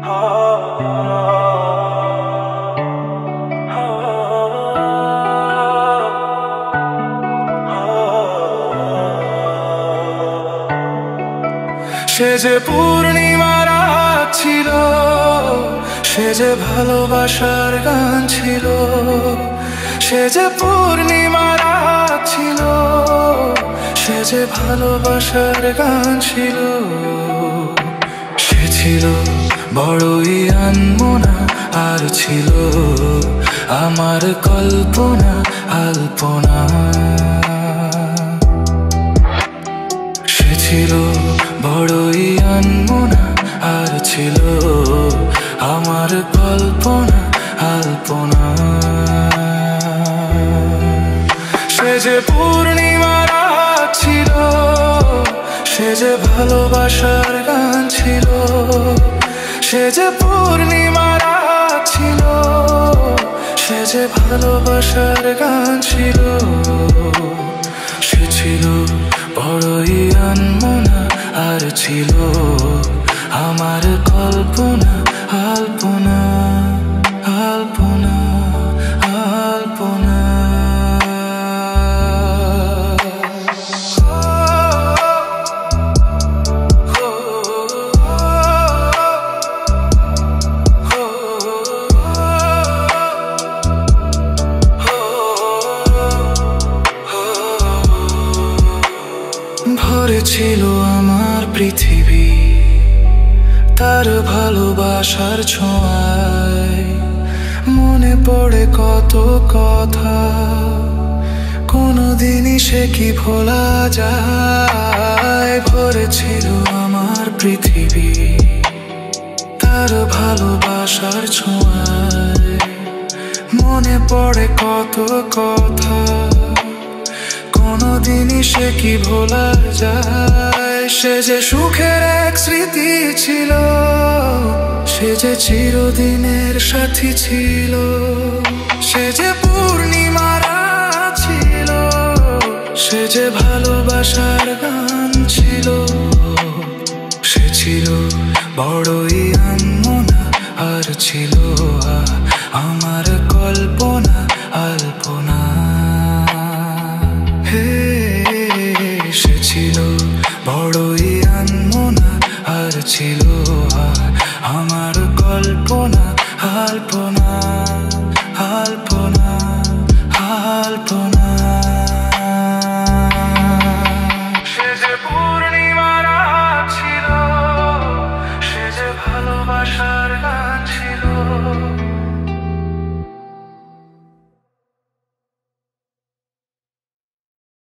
সে যে পূর্ণিমা রাত ছিল, সে যে ভালোবাসার গান ছিল। সে যে পূর্ণিমা রাত ছিল, সে যে ভালোবাসার গান ছিল। সে ছিল বড়ই আনমনা, আর ছিল আমার কল্পনা আলপনা। সে ছিল বড়ই আনমনা, আর ছিল আমার কল্পনা আলপনা। সে যে পূর্ণিমা রাত ছিল, সে যে ভালোবাসার গান ছিল। সে যে পূর্ণিমা রাত ছিল, সে যে ভালোবাসার গান ছিল। সে ছিল বড়ই আনমনা, আর ছিল আমার কল্পনা আলপনা আলপনা আলপনা। ভরে ছিল আমার পৃথিবী তার ভালোবাসার ছোঁয়ায়। মনে পড়ে কত কথা, কোনদিনই সে কি ভোলা যায়। ভরে ছিল আমার পৃথিবী তার ভালোবাসার ছোঁয়ায়। মনে পড়ে কত কথা, কোনদিনই সে কি ভোলা যায়। সে যে সুখের এক স্মৃতি ছিল, সে যে চিরদিনের সাথী ছিল। সে যে পূর্ণিমা রাত ছিল, সে যে ভালোবাসার গান ছিল। সে ছিল বড়ই আনমনা, আর ছিল আমার কল্পনা আলপনা। সে ছিল বড়ই আনমনা, আর ছিল আমার কল্পনা আলপনা।